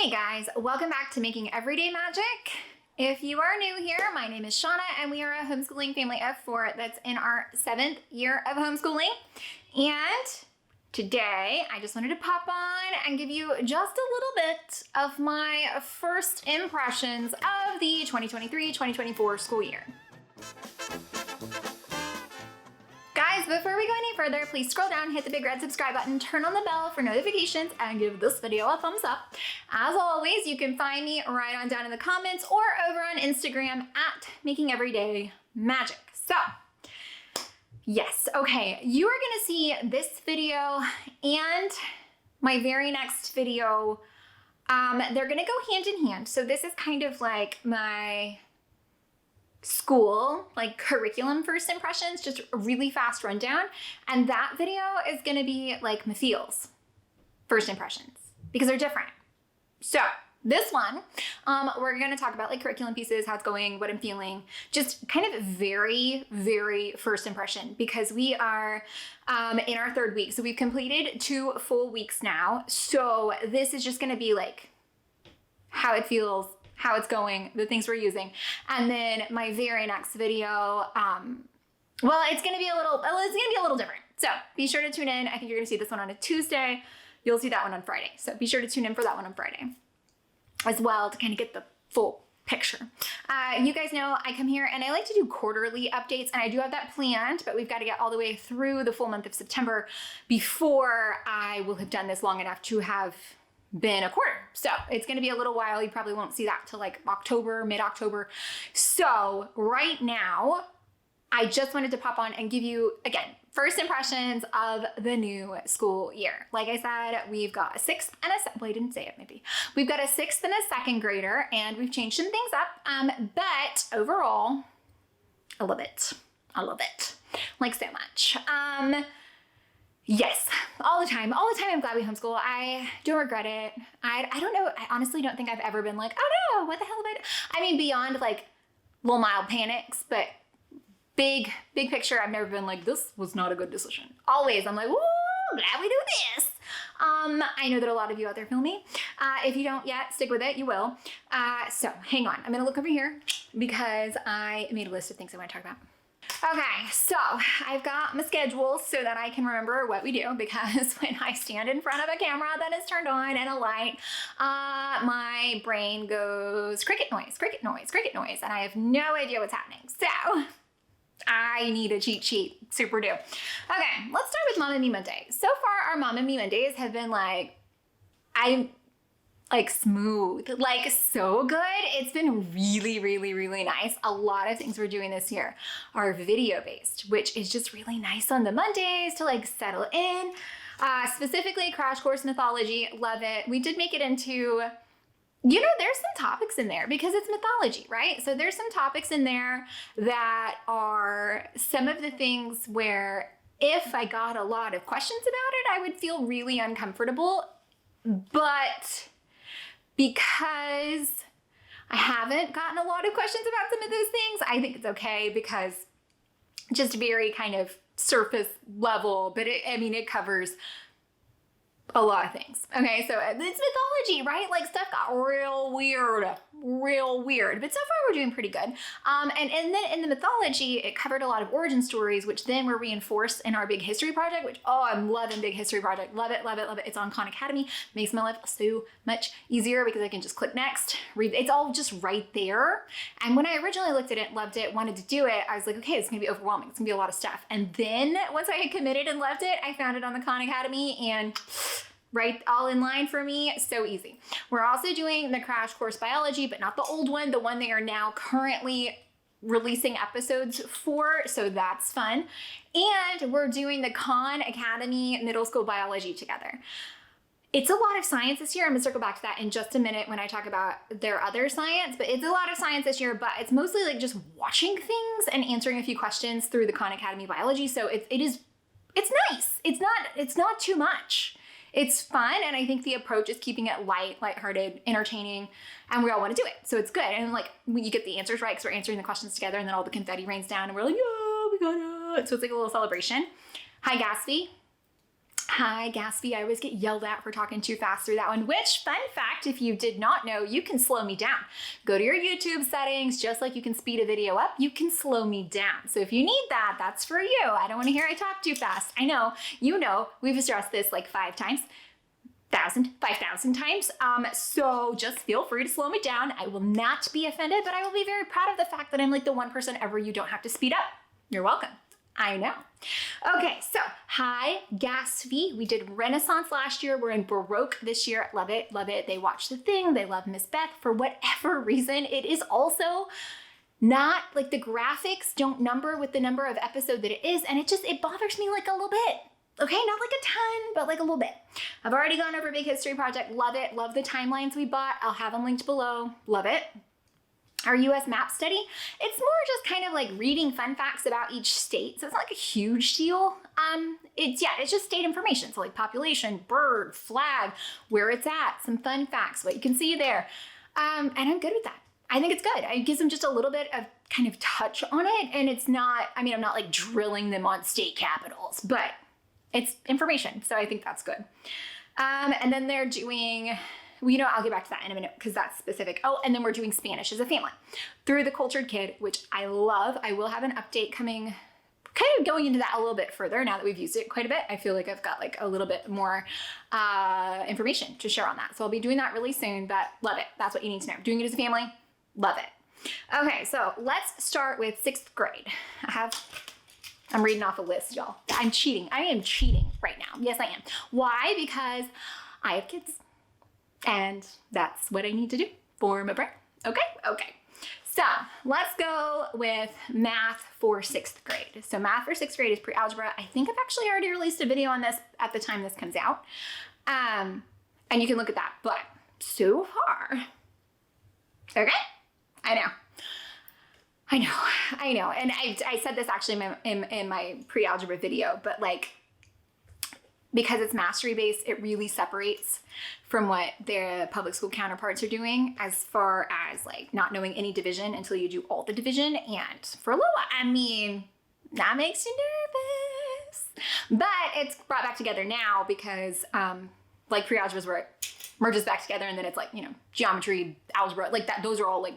Hey guys, welcome back to Making Everyday Magic. If you are new here, my name is Shauna and we are a homeschooling family of 4 that's in our 7th year of homeschooling. And today I just wanted to pop on and give you just a little bit of my first impressions of the 2023-2024 school year. Guys, before we go any further, please scroll down, hit the big red subscribe button, turn on the bell for notifications, and give this video a thumbs up. As always, you can find me right on down in the comments or over on Instagram at Making Everyday Magic. So, yes, okay, you are gonna see this video and my very next video. They're gonna go hand in hand. So this is kind of like my school, like curriculum first impressions, just a really fast rundown. And that video is gonna be like my feels first impressions because they're different. So this one, we're gonna talk about like curriculum pieces, how it's going, what I'm feeling, just kind of very, very first impression because we are in our 3rd week. So we've completed 2 full weeks now. So this is just gonna be like how it feels, how it's going, the things we're using. And then my very next video, well, it's gonna be a little different. So be sure to tune in. I think you're gonna see this one on a Tuesday. You'll see that one on Friday. So be sure to tune in for that one on Friday as well to kind of get the full picture. You guys know I come here and I like to do quarterly updates, and I do have that planned, but we've got to get all the way through the full month of September before I will have done this long enough to have been a quarter. So it's going to be a little while. You probably won't see that till like October, mid-October. So right now, I just wanted to pop on and give you, again, first impressions of the new school year. Like I said, we've got a 6th and a, well, I didn't say it maybe. We've got a 6th and a 2nd grader, and we've changed some things up. But overall, I love it. I love it. Like so much. Yes, all the time I'm glad we homeschool. I don't regret it. I don't know, I honestly don't think I've ever been like, oh no, what the hell have I done? I mean, beyond like little mild panics, but big picture, I've never been like, this was not a good decision. Always, I'm like, woo, glad we do this. I know that a lot of you out there feel me. If you don't yet, stick with it, you will. So hang on, I'm gonna look over here because I made a list of things I wanna talk about. Okay, so I've got my schedule so that I can remember what we do, because when I stand in front of a camera that is turned on and a light, my brain goes cricket noise, cricket noise, cricket noise, and I have no idea what's happening. So I need a cheat sheet, super do. Okay, let's start with Mom and Me Monday. So far, our Mom and Me Mondays have been like, smooth, like so good. It's been really, really, really nice. A lot of things we're doing this year are video based, which is just really nice on the Mondays to like settle in. Specifically Crash Course Mythology, love it. We did make it into, you know, there's some topics in there because it's mythology, right? So there's some topics in there that are some of the things where if I got a lot of questions about it, I would feel really uncomfortable. But because I haven't gotten a lot of questions about some of those things, I think it's okay because just very kind of surface level, but it covers a lot of things. Okay, so it's mythology, right? Like stuff got real weird, but so far we're doing pretty good. And then in the mythology, it covered a lot of origin stories, which then were reinforced in our big history project, which, oh, I'm loving big history project. Love it, love it, love it. It's on Khan Academy. Makes my life so much easier because I can just click next, read. It's all just right there. And when I originally looked at it, loved it, wanted to do it, I was like, okay, it's gonna be overwhelming. It's gonna be a lot of stuff. And then once I had committed and loved it, I found it on the Khan Academy and right, all in line for me, so easy. We're also doing the Crash Course Biology, but not the old one, the one they are now currently releasing episodes for, so that's fun. And we're doing the Khan Academy Middle School Biology together. It's a lot of science this year. I'm gonna circle back to that in just a minute when I talk about their other science, but it's a lot of science this year, but it's mostly like just watching things and answering a few questions through the Khan Academy Biology, so it's nice. It's not too much. It's fun, and I think the approach is keeping it lighthearted, entertaining, and we all want to do it, so it's good. And like when you get the answers right, because we're answering the questions together, and then all the confetti rains down, and we're like, yeah, we got it. So it's like a little celebration. Hi, Gatsby. Hi, Gatsby. I always get yelled at for talking too fast through that one, which, fun fact, if you did not know, you can slow me down. Go to your YouTube settings, just like you can speed a video up, you can slow me down. So if you need that, that's for you. I don't want to hear I talk too fast. I know, you know, we've addressed this like 5,000 times. So just feel free to slow me down. I will not be offended, but I will be very proud of the fact that I'm like the one person ever you don't have to speed up. You're welcome. I know. Okay, so hi, Gatsby. We did Renaissance last year. We're in Baroque this year. Love it, love it. They watch The Thing. They love Miss Beth. For whatever reason, it is also not like the graphics don't number with the number of episode that it is, and it bothers me like a little bit. Okay, not like a ton, but like a little bit. I've already gone over Big History Project. Love it. Love the timelines we bought. I'll have them linked below. Love it. Our US map study, it's more just kind of like reading fun facts about each state. So it's not like a huge deal. It's just state information. So like population, bird, flag, where it's at, some fun facts, what you can see there. And I'm good with that. I think it's good. It gives them just a little bit of kind of touch on it. And it's not, I mean, I'm not like drilling them on state capitals, but it's information. So I think that's good. And then they're doing, well, you know, I'll get back to that in a minute because that's specific. Oh, and then we're doing Spanish as a family through the Cultured Kid, which I love. I will have an update coming, kind of going into that a little bit further now that we've used it quite a bit. I feel like I've got like a little bit more information to share on that. So I'll be doing that really soon, but love it. That's what you need to know. Doing it as a family, love it. Okay, so let's start with 6th grade. I'm reading off a list, y'all. I'm cheating. I am cheating right now. Yes, I am. Why? Because I have kids. And that's what I need to do for my brain. Okay? Okay. So let's go with math for 6th grade. So math for 6th grade is pre-algebra. I think I've actually already released a video on this at the time this comes out. And you can look at that. But so far, okay? I know. And I said this actually in my pre-algebra video, but like, because it's mastery based, it really separates from what their public school counterparts are doing as far as like not knowing any division until you do all the division. And for Lola, I mean, that makes you nervous. But it's brought back together now because like pre-algebra is where it merges back together, and then it's like, you know, geometry, algebra, like that. Those are all like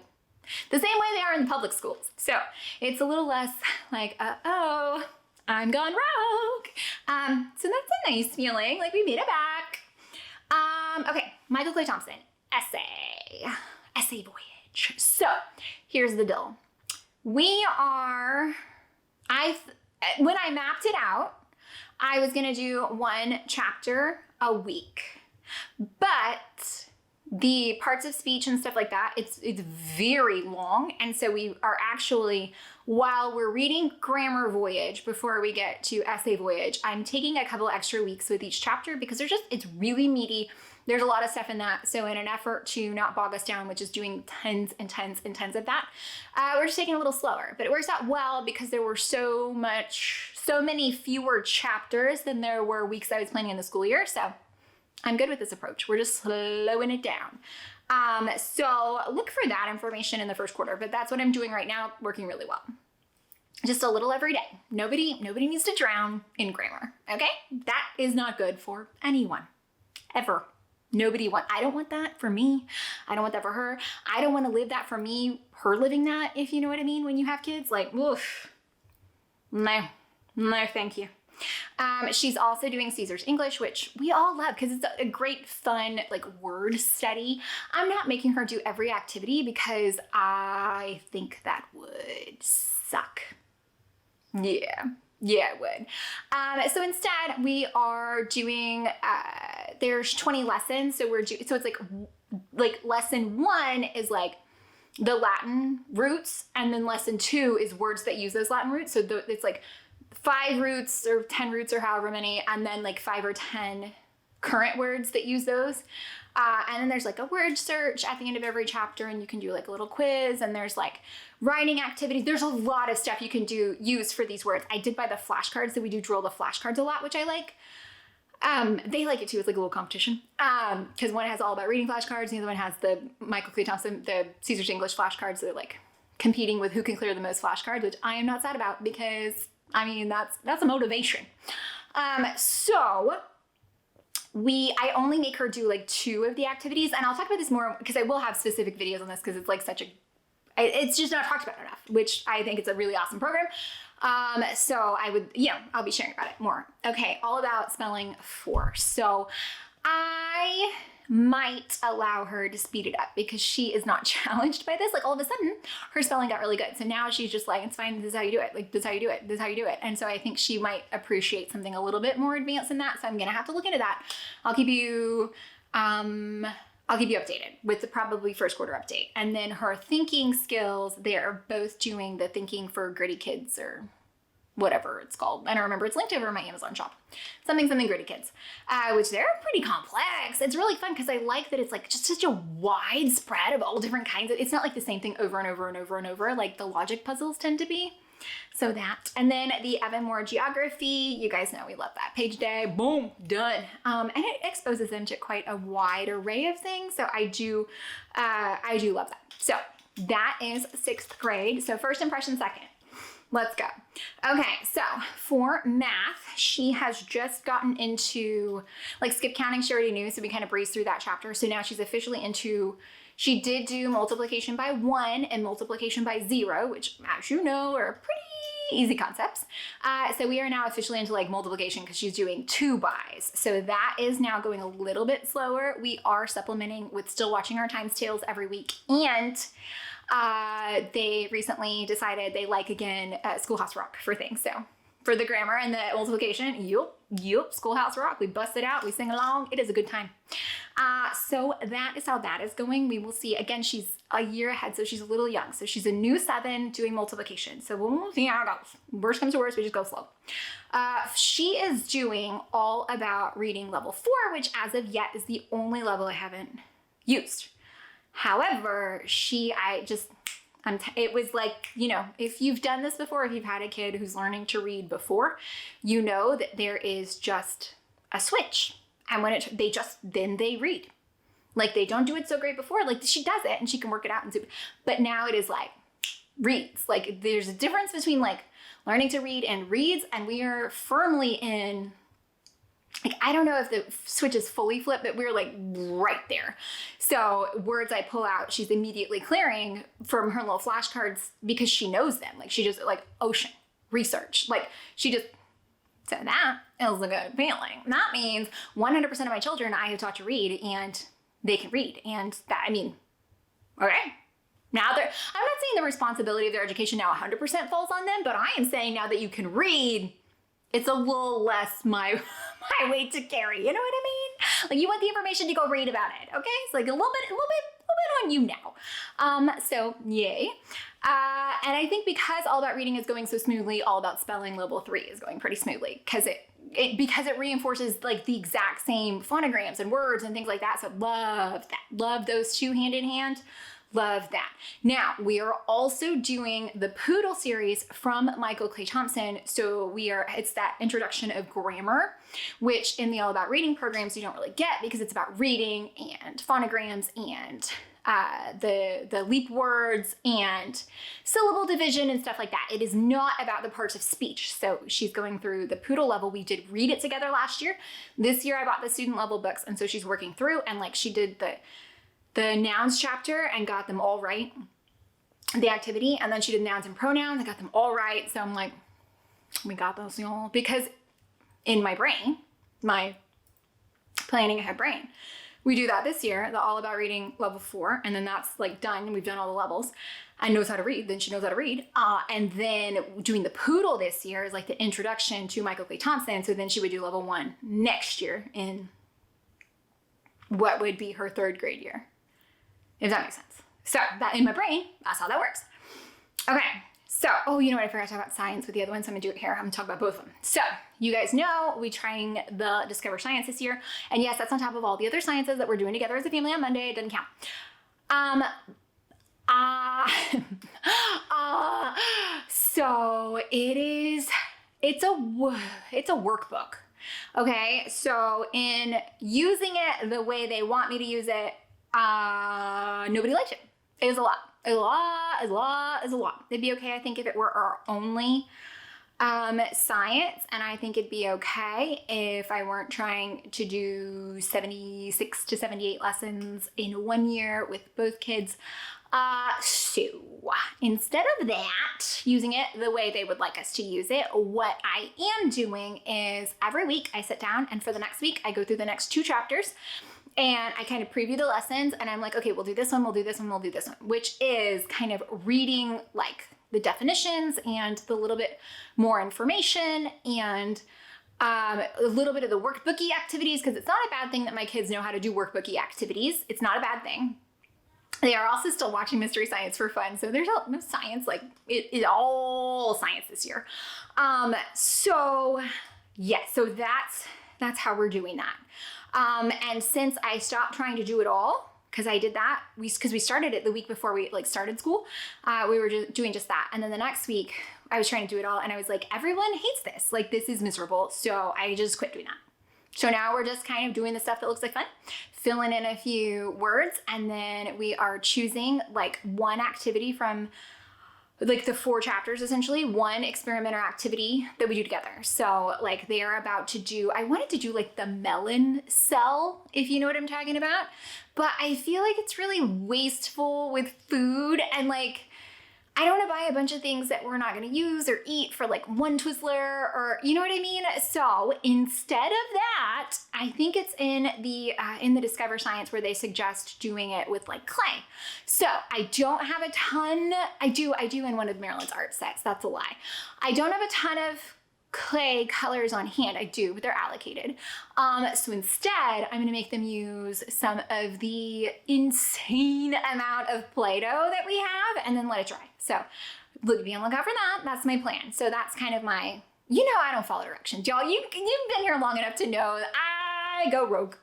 the same way they are in the public schools. So it's a little less like, uh-oh, I'm gone rogue. So that's a nice feeling, like we made it back. Okay, Michael Clay Thompson, essay voyage. So here's the deal. When I mapped it out, I was gonna do 1 chapter a week, but the parts of speech and stuff like that, it's very long. And so we are actually, while we're reading Grammar Voyage before we get to Essay Voyage, I'm taking a couple extra weeks with each chapter because it's really meaty. There's a lot of stuff in that. So in an effort to not bog us down, which is doing tons and tons and tons of that, we're just taking it a little slower. But it works out well because there were so many fewer chapters than there were weeks I was planning in the school year. So I'm good with this approach. We're just slowing it down. So look for that information in the first quarter, but that's what I'm doing right now, working really well. Just a little every day. Nobody needs to drown in grammar, okay? That is not good for anyone, ever. I don't want that for me. I don't want that for her. I don't want to live that for me, her living that, if you know what I mean, when you have kids. Like, oof. No, thank you. She's also doing Caesar's English, which we all love because it's a great, fun, like word study. I'm not making her do every activity because I think that would suck. Yeah, it would. So instead, we are doing, there's 20 lessons. So so it's like lesson 1 is like the Latin roots, and then lesson 2 is words that use those Latin roots. So it's like 5 roots or 10 roots or however many, and then like 5 or 10 current words that use those. And then there's like a word search at the end of every chapter, and you can do like a little quiz, and there's like writing activities. There's a lot of stuff you can use for these words. I did buy the flashcards, so we do drill the flashcards a lot, which I like. They like it too. It's like a little competition. Because one has all about reading flashcards, the other one has the Michael Clay Thompson, the Caesar's English flashcards. So they're like competing with who can clear the most flashcards, which I am not sad about because I mean, that's a motivation. So I only make her do like 2 of the activities, and I'll talk about this more because I will have specific videos on this because it's like it's just not talked about enough, which I think it's a really awesome program. So I would, I'll be sharing about it more. Okay, all about spelling 4. So I might allow her to speed it up because she is not challenged by this. Like all of a sudden her spelling got really good. So now she's just like, it's fine. This is how you do it. Like this is how you do it. This is how you do it. And so I think she might appreciate something a little bit more advanced than that. So I'm going to have to look into that. I'll keep you updated with the probably first quarter update. And then her thinking skills, they are both doing the thinking for gritty kids or whatever it's called. I don't remember. It's linked over in my Amazon shop. Something gritty kids, which they're pretty complex. It's really fun because I like that it's like just such a wide spread of all different kinds of, it's not like the same thing over and over and over and over like the logic puzzles tend to be. So that, and then the Evan Moore geography, you guys know we love that. Page day, boom, done. And it exposes them to quite a wide array of things. So I do love that. So that is 6th grade. So first impression, second. Let's go. Okay, so for math, she has just gotten into, like skip counting she already knew, so we kind of breezed through that chapter. So now she's officially into, she did do multiplication by 1 and multiplication by 0, which as you know are pretty easy concepts. So we are now officially into like multiplication because she's doing 2 bys. So that is now going a little bit slower. We are supplementing with still watching our times tables every week, and they recently decided they like again Schoolhouse Rock for things. So for the grammar and the multiplication, yup, Schoolhouse Rock. We bust it out, we sing along. It is a good time. So that is how that is going. We will see. Again, she's a year ahead, so she's a little young. So she's a new 7 doing multiplication. So we'll see how it goes. Worst comes to worst, we just go slow. She is doing all about reading level 4, which as of yet is the only level I haven't used. However, it was like, if you've done this before, if you've had a kid who's learning to read before, you know that there is just a switch. And when then they read. Like they don't do it so great before, like she does it and she can work it out and but now it is like reads. Like there's a difference between like learning to read and reads, and we are firmly in, like, I don't know if the switch is fully flipped, but we're like right there. So words I pull out, she's immediately clearing from her little flashcards because she knows them. Like she just like ocean, research. Like she just said that is a good feeling. That means 100% of my children I have taught to read and they can read. And that, okay. Now I'm not saying the responsibility of their education now 100% falls on them, but I am saying now that you can read, it's a little less my weight to carry. You know what I mean? Like you want the information to go read about it. Okay. It's like a little bit on you now. So yay. And I think because all about reading is going so smoothly, all about spelling level 3 is going pretty smoothly because it reinforces like the exact same phonograms and words and things like that. So love that. Love those 2 hand in hand. Love that. Now, we are also doing the Poodle series from Michael Clay Thompson. So it's that introduction of grammar, which in the All About Reading programs you don't really get because it's about reading and phonograms and the leap words and syllable division and stuff like that. It is not about the parts of speech. So she's going through the Poodle level. We did read it together last year. This year I bought the student level books, and so she's working through, and like she did the nouns chapter and got them all right, the activity, and then she did nouns and pronouns and got them all right. So I'm like, we got those, y'all, because in my brain, my planning ahead brain, we do that this year, the All About Reading level 4, and then that's like done. We've done all the levels and knows how to read. Then she knows how to read. And then doing the Poodle this year is like the introduction to Michael Clay Thompson. So then she would do level 1 next year in what would be her 3rd grade year, if that makes sense. So that in my brain, that's how that works. Okay. So, you know what? I forgot to talk about science with the other one, so I'm gonna do it here. I'm gonna talk about both of them. So, you guys know we're trying the Discover Science this year. And yes, that's on top of all the other sciences that we're doing together as a family on Monday. It doesn't count. So it's a workbook. Okay. So in using it the way they want me to use it, nobody liked it. It was a lot. It'd be okay, I think, if it were our only science, and I think it'd be okay if I weren't trying to do 76 to 78 lessons in 1 year with both kids. So instead of that, using it the way they would like us to use it, what I am doing is every week I sit down, and for the next week I go through the next 2 chapters and I kind of preview the lessons, and I'm like, okay, we'll do this one, we'll do this one, we'll do this one, which is kind of reading like the definitions and the little bit more information and a little bit of the workbooky activities, because it's not a bad thing that my kids know how to do workbooky activities. It's not a bad thing. They are also still watching Mystery Science for fun. So there's no science, like it is all science this year. So yes, so that's how we're doing that. And since I stopped trying to do it all, because I did that, because we started it the week before we like started school, we were doing just that. And then the next week I was trying to do it all, and I was like, everyone hates this. Like, this is miserable. So I just quit doing that. So now we're just kind of doing the stuff that looks like fun, filling in a few words, and then we are choosing like one activity from like the 4 chapters, essentially, one experiment or activity that we do together. So like they are about to do, I wanted to do like the melon cell, if you know what I'm talking about, but I feel like it's really wasteful with food, and like, I don't want to buy a bunch of things that we're not going to use or eat for like one Twizzler, or you know what I mean? So instead of that, I think it's in the Discover Science where they suggest doing it with like clay. So I don't have a ton. I do in one of Marilyn's art sets. That's a lie. I don't have a ton of clay colors on hand. I do, but they're allocated. So instead, I'm gonna make them use some of the insane amount of Play-Doh that we have, and then let it dry. So be on the lookout for that. That's my plan. So that's kind of my, I don't follow directions. Y'all, you've been here long enough to know that I go rogue.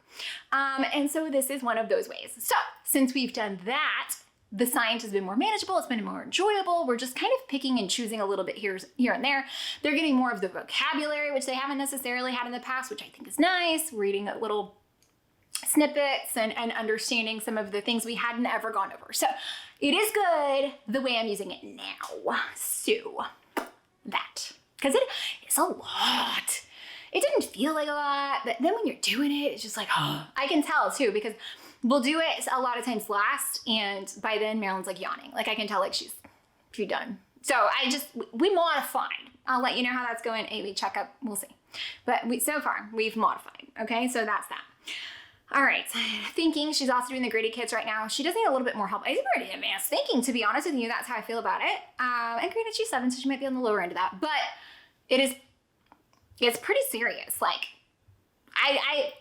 And so this is one of those ways. So since we've done that, the science has been more manageable, it's been more enjoyable. We're just kind of picking and choosing a little bit here and there. They're getting more of the vocabulary, which they haven't necessarily had in the past, which I think is nice. Reading little snippets and understanding some of the things we hadn't ever gone over. So it is good the way I'm using it now. So that, because it is a lot. It didn't feel like a lot, but then when you're doing it, it's just like, oh, I can tell too, because we'll do it a lot of times last, and by then Marilyn's like yawning. Like I can tell like she's done. So we modified. I'll let you know how that's going. A checkup, we'll see. But so far we've modified. Okay, so that's that. All right, thinking, she's also doing the graded kits right now. She does need a little bit more help. I think we're already advanced thinking, to be honest with you. That's how I feel about it. And graded, she's 7, so she might be on the lower end of that. But it's pretty serious. Like I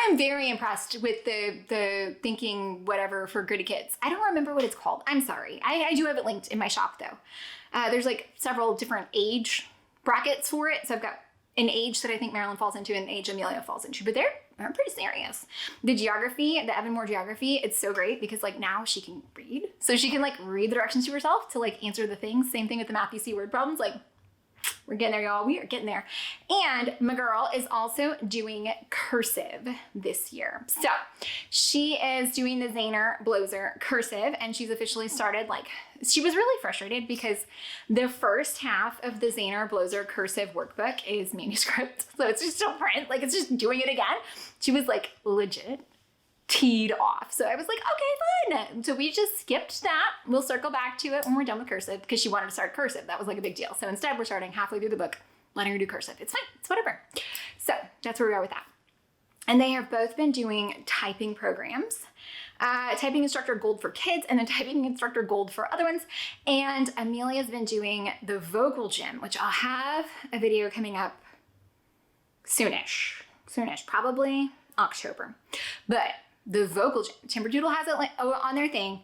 am very impressed with the thinking whatever for graded kids. I don't remember what it's called. I'm sorry. I do have it linked in my shop though. There's like several different age brackets for it. So I've got an age that I think Marilyn falls into and an age Amelia falls into, but they're pretty serious. The geography, the Evan Moore geography, it's so great because like now she can read. So she can like read the directions to herself to like answer the things. Same thing with the Matthew C. word problems. Like, we're getting there, y'all. We are getting there. And my girl is also doing cursive this year. So she is doing the Zahner Bloser cursive, and she's officially started. Like, she was really frustrated because the first half of the Zahner Bloser cursive workbook is manuscript. So it's just still print. Like, it's just doing it again. She was like legit teed off. So I was like, okay, fine. So we just skipped that. We'll circle back to it when we're done with cursive because she wanted to start cursive. That was like a big deal. So instead we're starting halfway through the book, letting her do cursive. It's fine. It's whatever. So that's where we are with that. And they have both been doing typing programs. Typing instructor gold for kids and then typing instructor gold for other ones. And Amelia's been doing the vocal gym, which I'll have a video coming up soonish, probably October. But the vocal gym, Timberdoodle has it on their thing.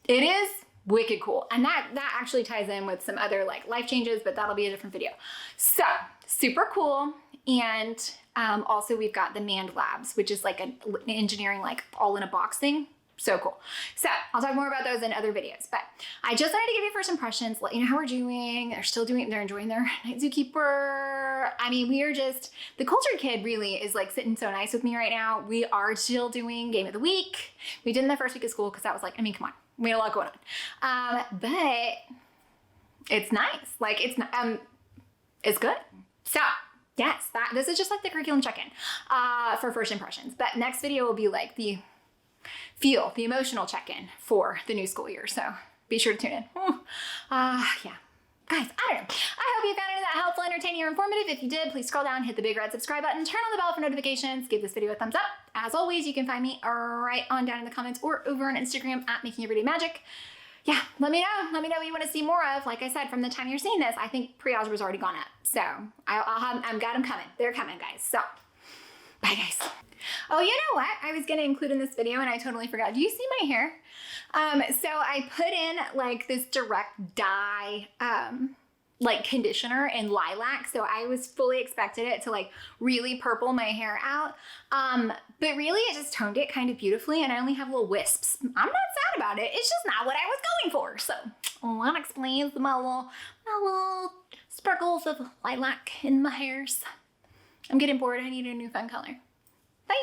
It is wicked cool. And that actually ties in with some other like life changes, but that'll be a different video. So super cool. And also we've got the Mand Labs, which is like an engineering, like all in a box thing. So cool. So I'll talk more about those in other videos, but I just wanted to give you first impressions, let you know how we're doing. They're enjoying their Night Zookeeper. I mean, the Culture Kid really is like sitting so nice with me right now. We are still doing Game of the Week. We did in the first week of school because that was like, I mean, come on, we had a lot going on. But it's nice. Like is good. So yes, this is just like the curriculum check-in for first impressions. But next video will be like the emotional check-in for the new school year. So be sure to tune in. Yeah. Guys, I don't know. I hope you found any of that helpful, entertaining, or informative. If you did, please scroll down, hit the big red subscribe button, turn on the bell for notifications, give this video a thumbs up. As always, you can find me right on down in the comments or over on Instagram at Making Everyday Magic. Yeah, let me know. Let me know what you want to see more of. Like I said, from the time you're seeing this, I think pre-algebra's already gone up. So I've got them coming. They're coming, guys. So bye, guys. Oh, you know what? I was going to include in this video and I totally forgot. Do you see my hair? So I put in like this direct dye, like conditioner in lilac. So I was fully expected it to like really purple my hair out. But really it just toned it kind of beautifully and I only have little wisps. I'm not sad about it. It's just not what I was going for. So that explains my little sparkles of lilac in my hairs. I'm getting bored. I need a new fun color. Bye.